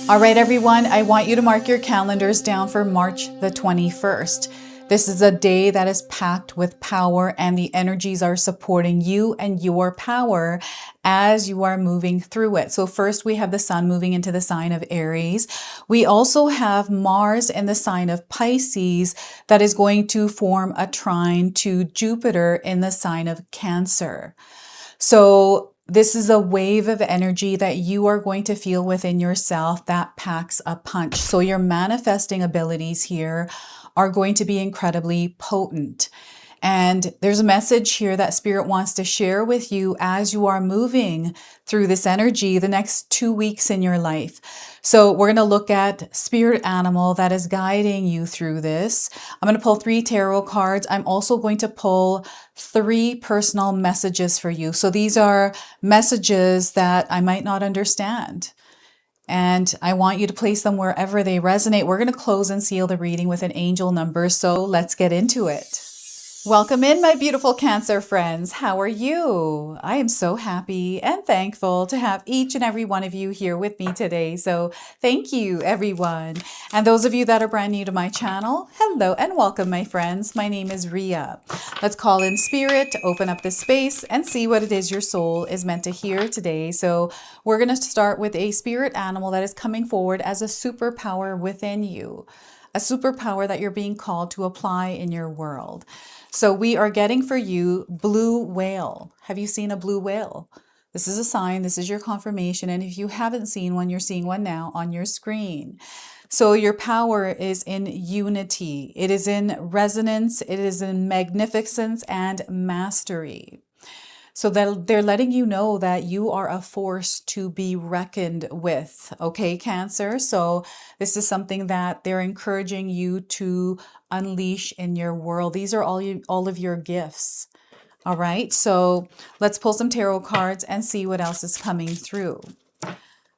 All right, everyone, I want you to mark your calendars down for March the 21st. This is a day that is packed with power, and the energies are supporting you and your power as you are moving through it. So first we have the sun moving into the sign of Aries. We also have Mars in the sign of Pisces that is going to form a trine to Jupiter in the sign of Cancer. So this is a wave of energy that you are going to feel within yourself that packs a punch. So your manifesting abilities here are going to be incredibly potent. And there's a message here that Spirit wants to share with you as you are moving through this energy the next 2 weeks in your life. So we're going to look at spirit animal that is guiding you through this. I'm going to pull 3 tarot cards. I'm also going to pull 3 personal messages for you. So these are messages that I might not understand, and I want you to place them wherever they resonate. We're going to close and seal the reading with an angel number. So let's get into it. Welcome in, my beautiful Cancer friends. How are you? I am so happy and thankful to have each and every one of you here with me today. So thank you, everyone. And those of you that are brand new to my channel, hello and welcome, my friends. My name is Ria. Let's call in spirit, open up this space, and see what it is your soul is meant to hear today. So we're going to start with a spirit animal that is coming forward as a superpower within you, a superpower that you're being called to apply in your world. So we are getting for you blue whale. Have you seen a blue whale? This is a sign. This is your confirmation. And if you haven't seen one, you're seeing one now on your screen. So your power is in unity. It is in resonance. It is in magnificence and mastery. So that they're letting you know that you are a force to be reckoned with. Okay, Cancer. So this is something that they're encouraging you to unleash in your world. These are all of your gifts. All right. So let's pull some tarot cards and see what else is coming through.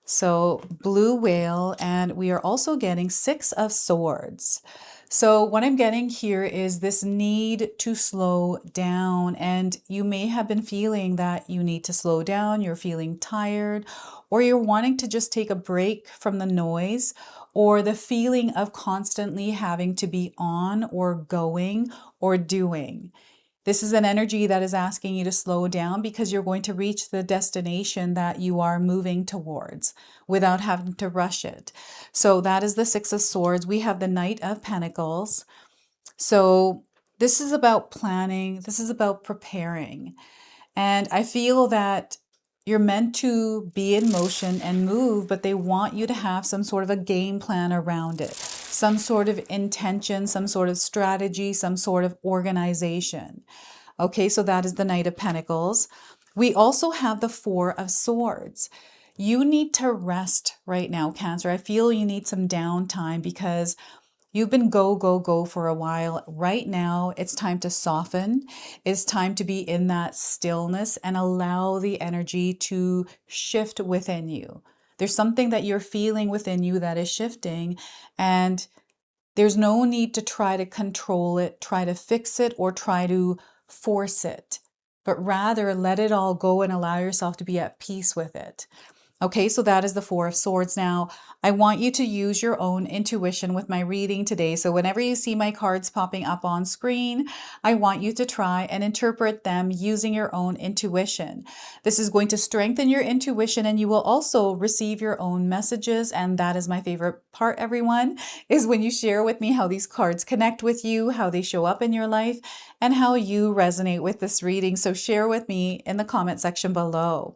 So blue whale, and we are also getting 6 of swords. So what I'm getting here is this need to slow down, and you may have been feeling that you need to slow down, you're feeling tired, or you're wanting to just take a break from the noise or the feeling of constantly having to be on or going or doing. This is an energy that is asking you to slow down because you're going to reach the destination that you are moving towards without having to rush it. So that is the 6 of Swords. We have the Knight of Pentacles. So this is about planning. This is about preparing. And I feel that you're meant to be in motion and move, but they want you to have some sort of a game plan around it, some sort of intention, some sort of strategy, some sort of organization. Okay, so that is the Knight of Pentacles. We also have the 4 of Swords. You need to rest right now, Cancer. I feel you need some downtime because you've been go, go, go for a while. Right now, it's time to soften. It's time to be in that stillness and allow the energy to shift within you. There's something that you're feeling within you that is shifting, and there's no need to try to control it, try to fix it, or try to force it, but rather let it all go and allow yourself to be at peace with it. Okay, so that is the 4 of Swords. Now, I want you to use your own intuition with my reading today. So whenever you see my cards popping up on screen, I want you to try and interpret them using your own intuition. This is going to strengthen your intuition, and you will also receive your own messages. And that is my favorite part, everyone, is when you share with me how these cards connect with you, how they show up in your life, and how you resonate with this reading. So share with me in the comment section below.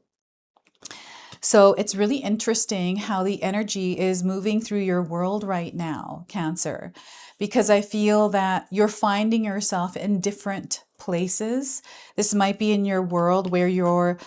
So it's really interesting how the energy is moving through your world right now, Cancer, because I feel that you're finding yourself in different places. This might be in your world where you're,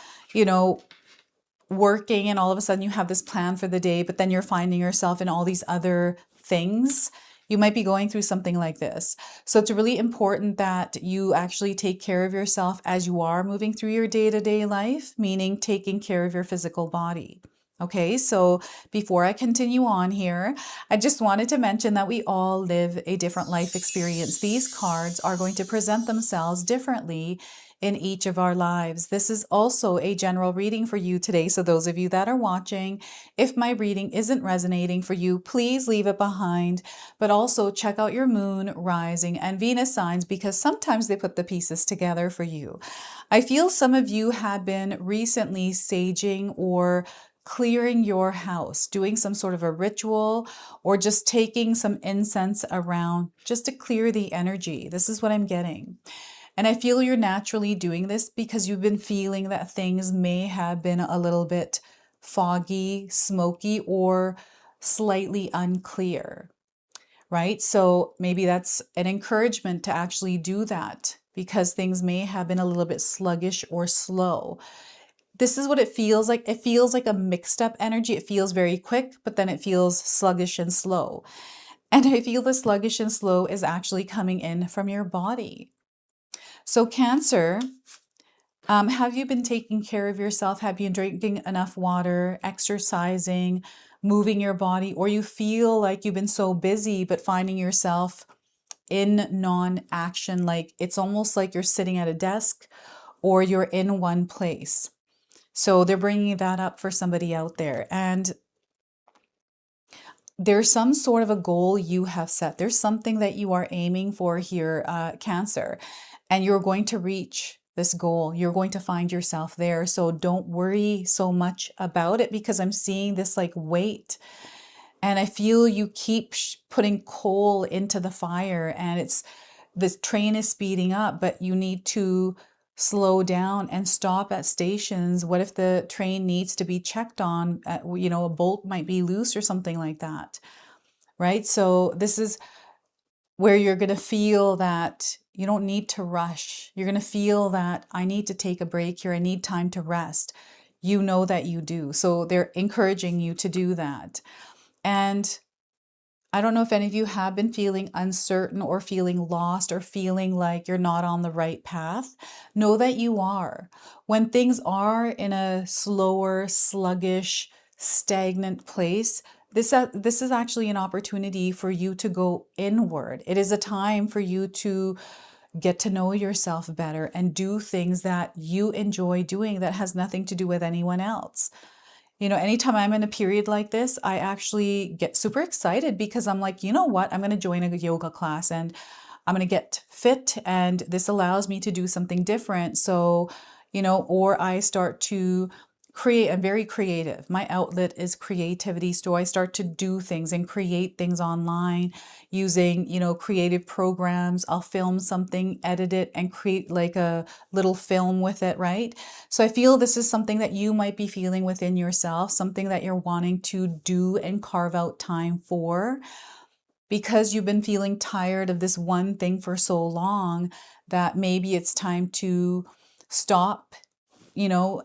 working, and all of a sudden you have this plan for the day, but then you're finding yourself in all these other things. You might be going through something like this. So it's really important that you actually take care of yourself as you are moving through your day-to-day life, meaning taking care of your physical body. Okay, so before I continue on here, I just wanted to mention that we all live a different life experience. These cards are going to present themselves differently in each of our lives. This is also a general reading for you today. So those of you that are watching, if my reading isn't resonating for you, please leave it behind, but also check out your moon, rising, and Venus signs because sometimes they put the pieces together for you. I feel some of you have been recently saging or clearing your house, doing some sort of a ritual, or just taking some incense around just to clear the energy. This is what I'm getting. And I feel you're naturally doing this because you've been feeling that things may have been a little bit foggy, smoky, or slightly unclear, right? So maybe that's an encouragement to actually do that because things may have been a little bit sluggish or slow. This is what it feels like. It feels like a mixed up energy. It feels very quick, but then it feels sluggish and slow. And I feel the sluggish and slow is actually coming in from your body. So Cancer, have you been taking care of yourself? Have you been drinking enough water, exercising, moving your body, or you feel like you've been so busy but finding yourself in non-action, like it's almost like you're sitting at a desk or you're in one place. So they're bringing that up for somebody out there. And there's some sort of a goal you have set. There's something that you are aiming for here, Cancer, and you're going to reach this goal. You're going to find yourself there. So don't worry so much about it because I'm seeing this like weight. And I feel you keep putting coal into the fire and the train is speeding up, but you need to slow down and stop at stations. What if the train needs to be checked on? A bolt might be loose or something like that, right? So this is where you're going to feel that you don't need to rush. You're going to feel that I need to take a break here. I need time to rest. You know that you do. So they're encouraging you to do that. And I don't know if any of you have been feeling uncertain or feeling lost or feeling like you're not on the right path. Know that you are. When things are in a slower, sluggish, stagnant place, this is actually an opportunity for you to go inward. It is a time for you to get to know yourself better and do things that you enjoy doing that has nothing to do with anyone else. Anytime I'm in a period like this, I actually get super excited because I'm like, you know what? I'm going to join a yoga class and I'm going to get fit. And this allows me to do something different. So, or I start to create. I'm very creative. My outlet is creativity. So I start to do things and create things online using, creative programs. I'll film something, edit it, and create like a little film with it, right? So I feel this is something that you might be feeling within yourself, something that you're wanting to do and carve out time for because you've been feeling tired of this one thing for so long that maybe it's time to stop,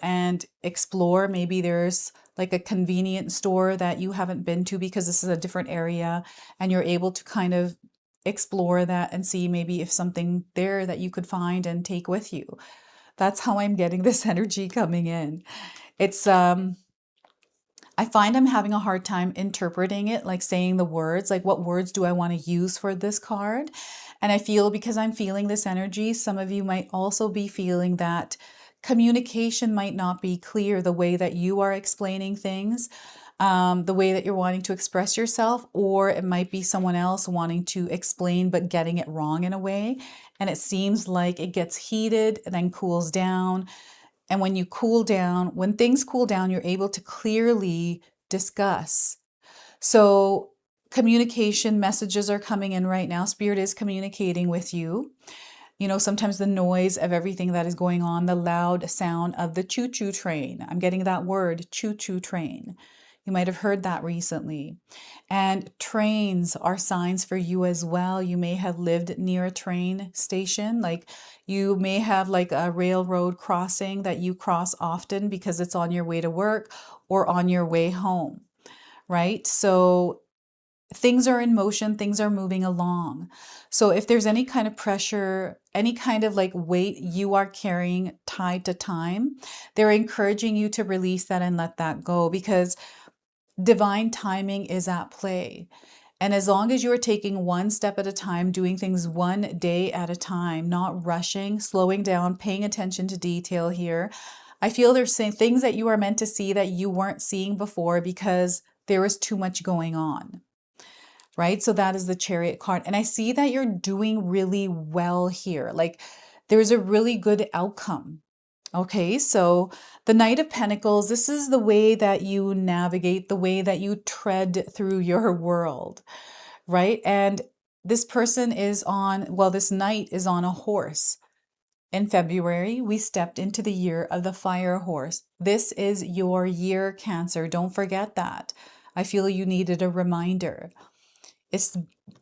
and explore. Maybe there's like a convenient store that you haven't been to because this is a different area and you're able to kind of explore that and see maybe if something there that you could find and take with you. That's how I'm getting this energy coming in. It's I find I'm having a hard time interpreting it, like saying the words, like what words do I want to use for this card? And I feel because I'm feeling this energy, some of you might also be feeling that communication might not be clear the way that you are explaining things, the way that you're wanting to express yourself, or it might be someone else wanting to explain but getting it wrong in a way. And it seems like it gets heated and then cools down. And when things cool down, you're able to clearly discuss. So communication messages are coming in right now. Spirit is communicating with you. Sometimes the noise of everything that is going on, the loud sound of the choo-choo train. I'm getting that word, choo-choo train. You might have heard that recently. And trains are signs for you as well. You may have lived near a train station. Like you may have like a railroad crossing that you cross often because it's on your way to work or on your way home, right? So things are in motion, things are moving along. So if there's any kind of pressure, any kind of like weight you are carrying tied to time, they're encouraging you to release that and let that go because divine timing is at play. And as long as you are taking one step at a time, doing things one day at a time, not rushing, slowing down, paying attention to detail here, I feel there's things that you are meant to see that you weren't seeing before because there was too much going on, right? So that is the Chariot card. And I see that you're doing really well here. Like there's a really good outcome. Okay, so the Knight of Pentacles, this is the way that you navigate, the way that you tread through your world, right? And this person is on, well, this knight is on a horse. In February, we stepped into the year of the fire horse. This is your year, Cancer. Don't forget that. I feel you needed a reminder. It's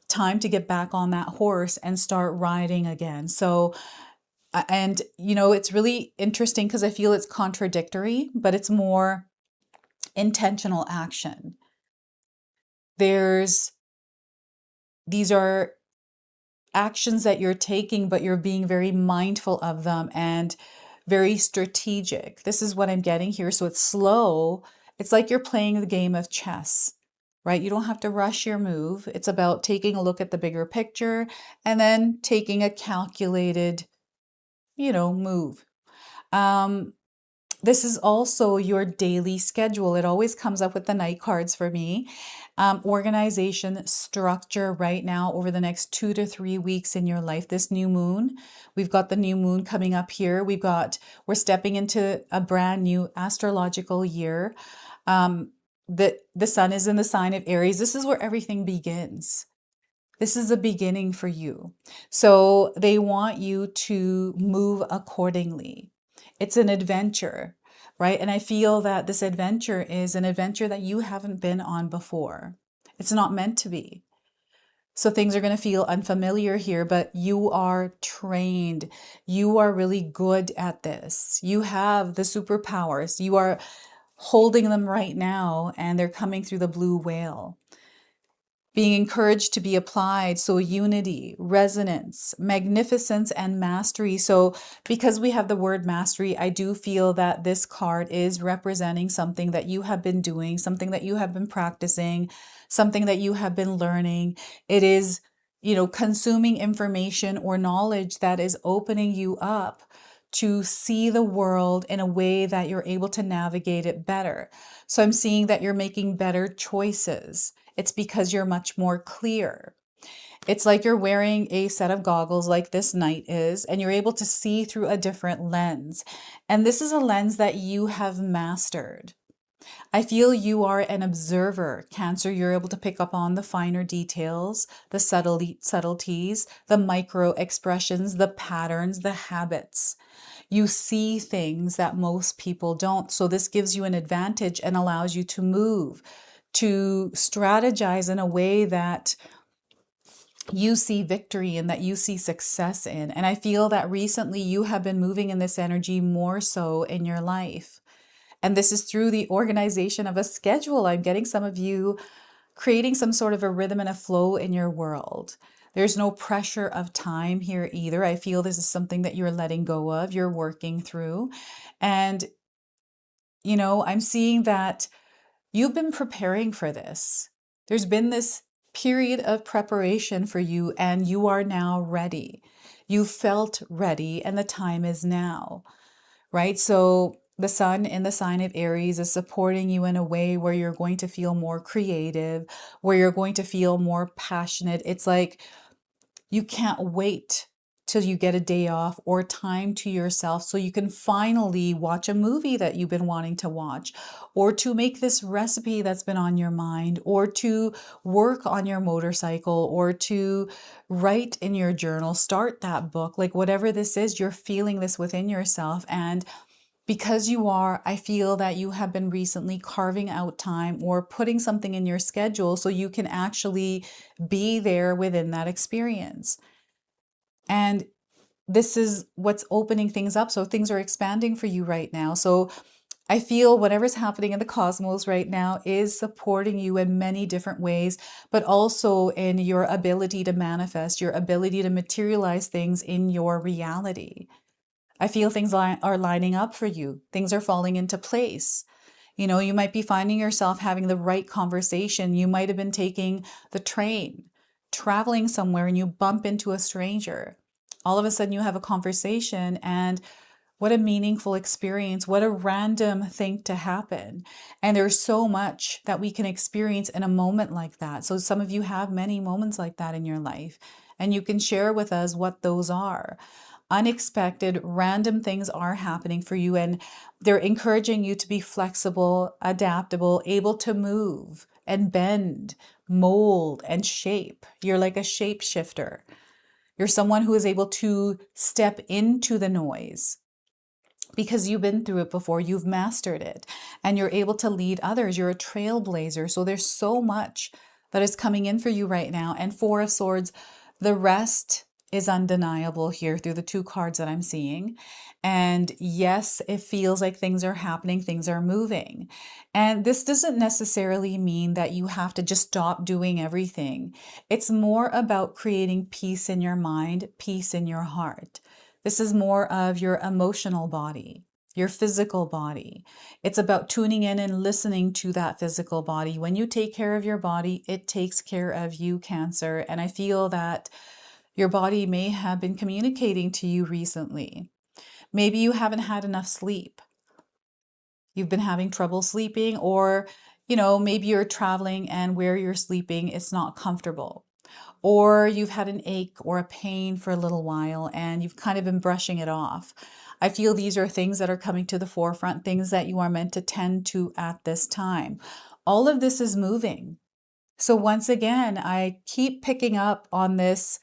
time to get back on that horse and start riding again. So, and you know, it's really interesting because I feel it's contradictory, but it's more intentional action. These are actions that you're taking, but you're being very mindful of them and very strategic. This is what I'm getting here. So it's slow. It's like you're playing the game of chess, right? You don't have to rush your move. It's about taking a look at the bigger picture and then taking a calculated, move. This is also your daily schedule. It always comes up with the night cards for me. Organization, structure right now over the next 2 to 3 weeks in your life. This new moon, we've got the new moon coming up here. We're stepping into a brand new astrological year. The sun is in the sign of Aries. This is where everything begins. This is a beginning for you. So they want you to move accordingly. It's an adventure, right? And I feel that this adventure is an adventure that you haven't been on before. It's not meant to be. So things are going to feel unfamiliar here, but you are trained. You are really good at this. You have the superpowers. You are holding them right now, and they're coming through the blue whale. Being encouraged to be applied. So unity, resonance, magnificence, and mastery. So because we have the word mastery, I do feel that this card is representing something that you have been doing, something that you have been practicing, something that you have been learning. It is, consuming information or knowledge that is opening you up to see the world in a way that you're able to navigate it better. So I'm seeing that you're making better choices. It's because you're much more clear. It's like you're wearing a set of goggles like this knight is, and you're able to see through a different lens. And this is a lens that you have mastered. I feel you are an observer, Cancer. You're able to pick up on the finer details, the subtleties, the micro expressions, the patterns, the habits. You see things that most people don't. So this gives you an advantage and allows you to move, to strategize in a way that you see victory and that you see success in. And I feel that recently you have been moving in this energy more so in your life. And this is through the organization of a schedule. I'm getting some of you creating some sort of a rhythm and a flow in your world. There's no pressure of time here either. I feel this is something that you're letting go of, you're working through. And, I'm seeing that you've been preparing for this. There's been this period of preparation for you, and you are now ready. You felt ready, and the time is now, right? So the sun in the sign of Aries is supporting you in a way where you're going to feel more creative, where you're going to feel more passionate. It's like you can't wait till you get a day off or time to yourself so you can finally watch a movie that you've been wanting to watch, or to make this recipe that's been on your mind, or to work on your motorcycle, or to write in your journal, start that book. Like whatever this is, you're feeling this within yourself. And because you are, I feel that you have been recently carving out time or putting something in your schedule so you can actually be there within that experience. And this is what's opening things up. So things are expanding for you right now. So I feel whatever's happening in the cosmos right now is supporting you in many different ways, but also in your ability to manifest, your ability to materialize things in your reality. I feel things are lining up for you. Things are falling into place. You might be finding yourself having the right conversation. You might have been taking the train, traveling somewhere, and you bump into a stranger. All of a sudden, you have a conversation, and what a meaningful experience. What a random thing to happen. And there's so much that we can experience in a moment like that. So some of you have many moments like that in your life, and you can share with us what those are. Unexpected, random things are happening for you, and they're encouraging you to be flexible, adaptable, able to move and bend, mold, and shape. You're like a shapeshifter. You're someone who is able to step into the noise because you've been through it before, you've mastered it, and you're able to lead others. You're a trailblazer. So there's so much that is coming in for you right now. And Four of Swords, the rest is undeniable here through the two cards that I'm seeing. And yes, it feels like things are happening, things are moving. And this doesn't necessarily mean that you have to just stop doing everything. It's more about creating peace in your mind, peace in your heart. This is more of your emotional body, your physical body. It's about tuning in and listening to that physical body. When you take care of your body, it takes care of you, Cancer. And I feel that your body may have been communicating to you recently. Maybe you haven't had enough sleep. You've been having trouble sleeping, or, maybe you're traveling and where you're sleeping, it's not comfortable. Or you've had an ache or a pain for a little while and you've kind of been brushing it off. I feel these are things that are coming to the forefront, things that you are meant to tend to at this time. All of this is moving. So once again, I keep picking up on this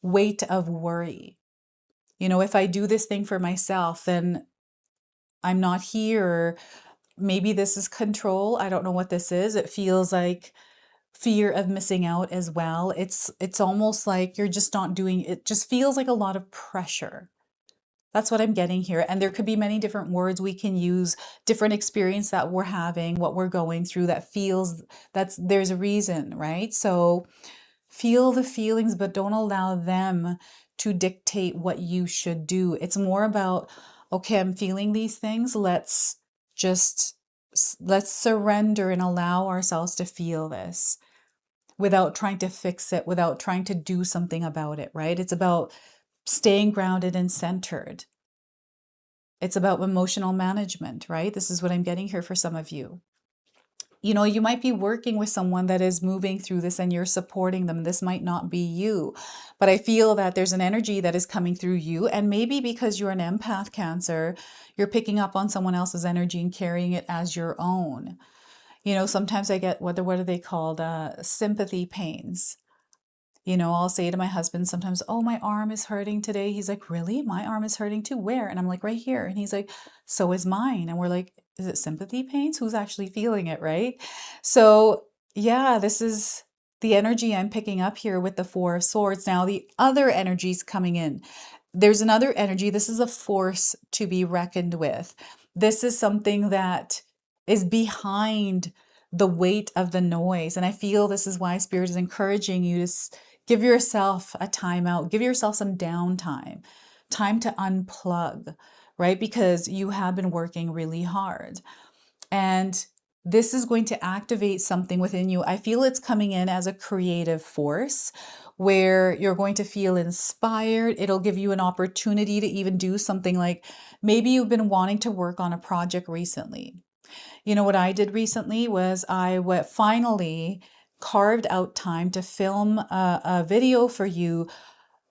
weight of worry. If I do this thing for myself, then I'm not here. Maybe this is control. I don't know what this is. It feels like fear of missing out as well. It's almost like you're just not doing it. Just feels like a lot of pressure. That's what I'm getting here. And there could be many different words we can use, different experience that we're having, what we're going through that feels there's a reason, right? So feel the feelings, but don't allow them to dictate what you should do. It's more about, okay, I'm feeling these things. Let's surrender and allow ourselves to feel this without trying to fix it, without trying to do something about it, right? It's about staying grounded and centered. It's about emotional management, right? This is what I'm getting here for some of you. You might be working with someone that is moving through this and you're supporting them. This might not be you, but I feel that there's an energy that is coming through you. And maybe because you're an empath, Cancer, you're picking up on someone else's energy and carrying it as your own. Sometimes I get, what are they called? Sympathy pains. I'll say to my husband sometimes, oh, my arm is hurting today. He's like, really? My arm is hurting too. Where? And I'm like, right here. And he's like, so is mine. And we're like, is it sympathy pains? Who's actually feeling it, right? So yeah, this is the energy I'm picking up here with the Four of Swords. Now the other energies coming in. There's another energy. This is a force to be reckoned with. This is something that is behind the weight of the noise. And I feel this is why Spirit is encouraging you to give yourself a timeout, give yourself some downtime, time to unplug, right? Because you have been working really hard. And this is going to activate something within you. I feel it's coming in as a creative force where you're going to feel inspired. It'll give you an opportunity to even do something like maybe you've been wanting to work on a project recently. What I did recently was I finally carved out time to film a video for you,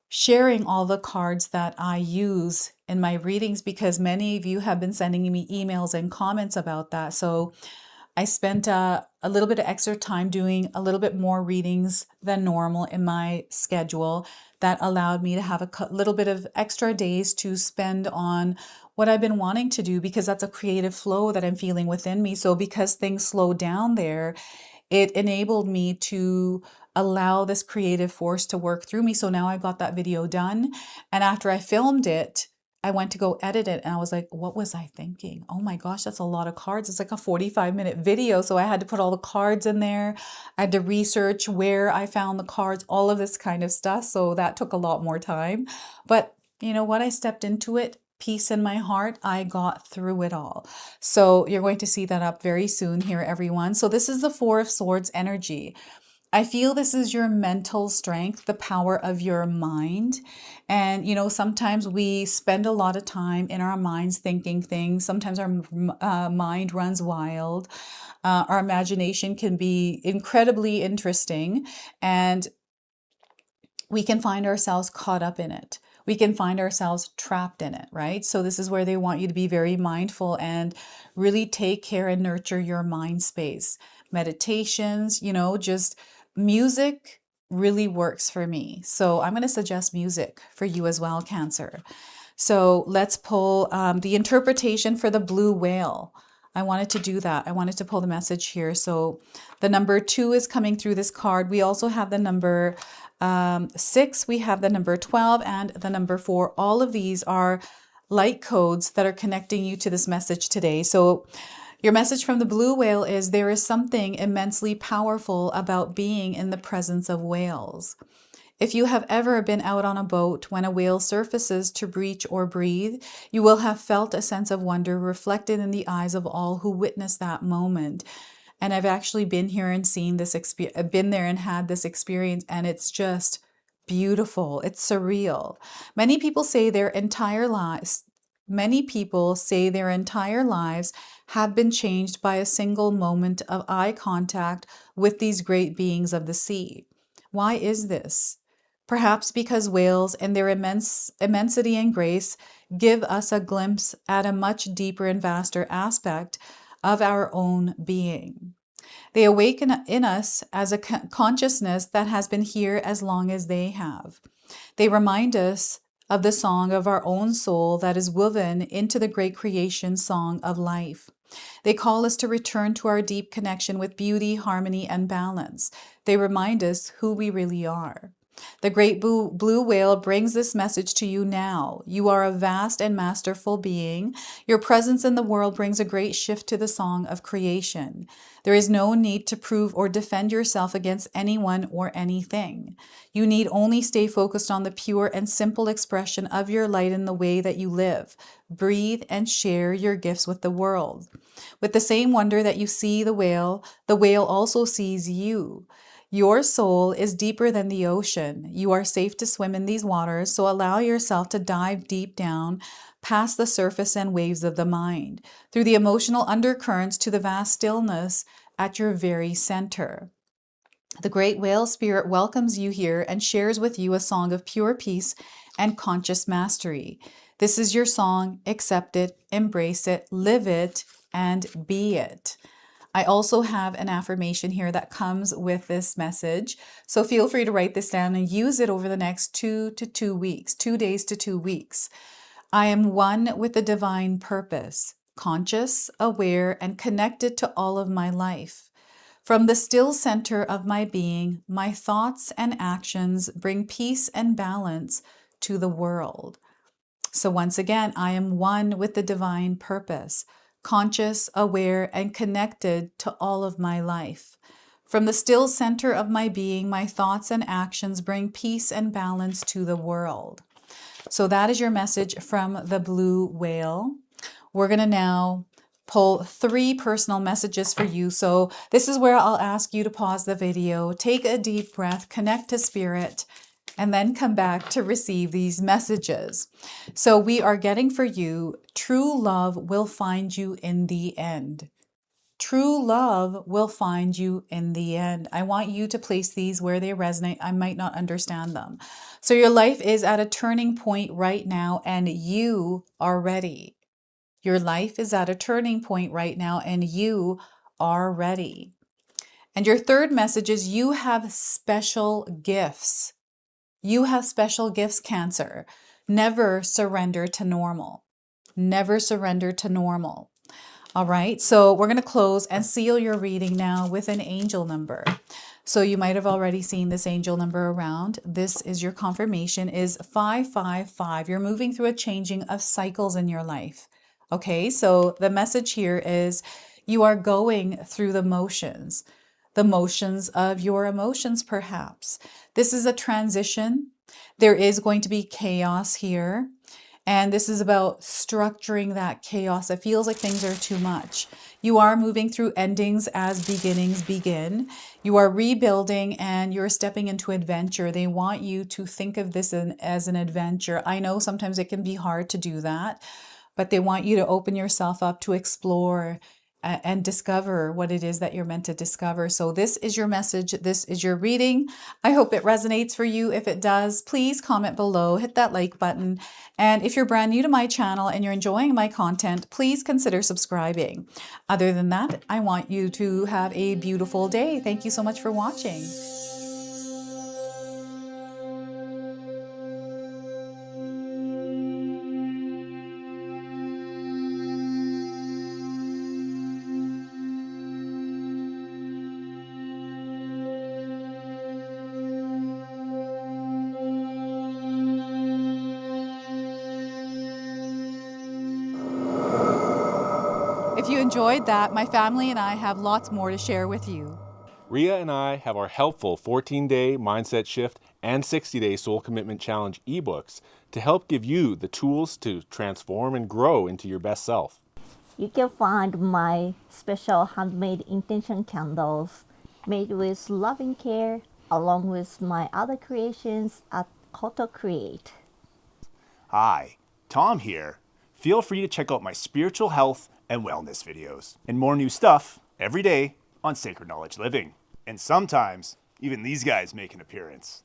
sharing all the cards that I use in my readings, because many of you have been sending me emails and comments about that. So I spent a little bit of extra time doing a little bit more readings than normal in my schedule. That allowed me to have a little bit of extra days to spend on what I've been wanting to do, because that's a creative flow that I'm feeling within me. So because things slowed down there, it enabled me to allow this creative force to work through me. So now I got that video done. And after I filmed it, I went to go edit it and I was like, what was I thinking? Oh my gosh, that's a lot of cards. It's like a 45-minute video. So I had to put all the cards in there. I had to research where I found the cards, all of this kind of stuff. So that took a lot more time. But you know what? I stepped into it peace in my heart. I got through it all. So you're going to see that up very soon here, everyone. So this is the Four of Swords energy. I feel this is your mental strength, the power of your mind. And, you know, sometimes we spend a lot of time in our minds thinking things. Sometimes our mind runs wild. Our imagination can be incredibly interesting, and we can find ourselves caught up in it. We can find ourselves trapped in it, right? So this is where they want you to be very mindful and really take care and nurture your mind space. Meditations, you know, just music really works for me. So I'm going to suggest music for you as well, Cancer. So let's pull the interpretation for the blue whale. I wanted to do that. I wanted to pull the message here. So the number 2 is coming through this card. We also have the number 6, we have the number 12, and the number 4. All of these are light codes that are connecting you to this message today. So your message from the blue whale is there is something immensely powerful about being in the presence of whales. If you have ever been out on a boat when a whale surfaces to breach or breathe, you will have felt a sense of wonder reflected in the eyes of all who witnessed that moment. And I've actually been here and seen this experience, been there and had this experience, and it's just beautiful. It's surreal. Many people say their entire lives have been changed by a single moment of eye contact with these great beings of the sea. Why is this? Perhaps because whales and their immensity and grace give us a glimpse at a much deeper and vaster aspect of our own being. They awaken in us as a consciousness that has been here as long as they have. They remind us of the song of our own soul that is woven into the great creation song of life. They call us to return to our deep connection with beauty, harmony, and balance. They remind us who we really are. The great blue whale brings this message to you now. You are a vast and masterful being. Your presence in the world brings a great shift to the song of creation. There is no need to prove or defend yourself against anyone or anything. You need only stay focused on the pure and simple expression of your light in the way that you live, breathe, and share your gifts with the world. With the same wonder that you see the whale also sees you. Your soul is deeper than the ocean. You are safe to swim in these waters, so allow yourself to dive deep down past the surface and waves of the mind, through the emotional undercurrents to the vast stillness at your very center. The great whale spirit welcomes you here and shares with you a song of pure peace and conscious mastery. This is your song. Accept it, embrace it, live it, and be it. I also have an affirmation here that comes with this message. So feel free to write this down and use it over the next 2 days to 2 weeks. I am one with the divine purpose, conscious, aware, and connected to all of my life. From the still center of my being, my thoughts and actions bring peace and balance to the world. So once again, I am one with the divine purpose, conscious, aware, and connected to all of my life. From the still center of my being, my thoughts and actions bring peace and balance to the world. So that is your message from the blue whale. We're going to now pull 3 personal messages for you. So this is where I'll ask you to pause the video, take a deep breath, connect to spirit, and then come back to receive these messages. So we are getting for you, true love will find you in the end. True love will find you in the end. I want you to place these where they resonate. I might not understand them. So your life is at a turning point right now, and you are ready. Your life is at a turning point right now, and you are ready. And your third message is you have special gifts. You have special gifts, Cancer. Never surrender to normal. Never surrender to normal. All right, so we're going to close and seal your reading now with an angel number. So you might have already seen this angel number around. This is your confirmation is 555. You're moving through a changing of cycles in your life. Okay, so the message here is you are going through the motions of your emotions, perhaps. This is a transition. There is going to be chaos here. And this is about structuring that chaos. It feels like things are too much. You are moving through endings as beginnings begin. You are rebuilding and you're stepping into adventure. They want you to think of this as an adventure. I know sometimes it can be hard to do that, but they want you to open yourself up to explore and discover what it is that you're meant to discover. So this is your message. This is your reading. I hope it resonates for you. If it does, please comment below, hit that like button. And if you're brand new to my channel and you're enjoying my content, please consider subscribing. Other than that, I want you to have a beautiful day. Thank you so much for watching. If you enjoyed that, my family and I have lots more to share with you. Ria and I have our helpful 14-day mindset shift and 60-day soul commitment challenge ebooks to help give you the tools to transform and grow into your best self. You can find my special handmade intention candles made with loving care along with my other creations at Koto Create. Hi, Tom here. Feel free to check out my spiritual health and wellness videos and more new stuff every day on Sacred Knowledge Living. And sometimes even these guys make an appearance.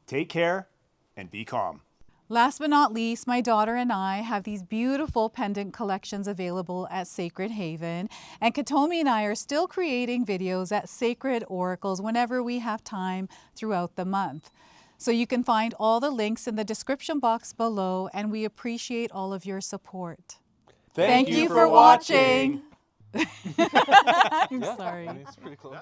Take care and be calm. Last but not least, my daughter and I have these beautiful pendant collections available at Sacred Haven. And Katomi and I are still creating videos at Sacred Oracles whenever we have time throughout the month. So you can find all the links in the description box below, and we appreciate all of your support. Thank you for watching. I'm sorry. It's pretty close.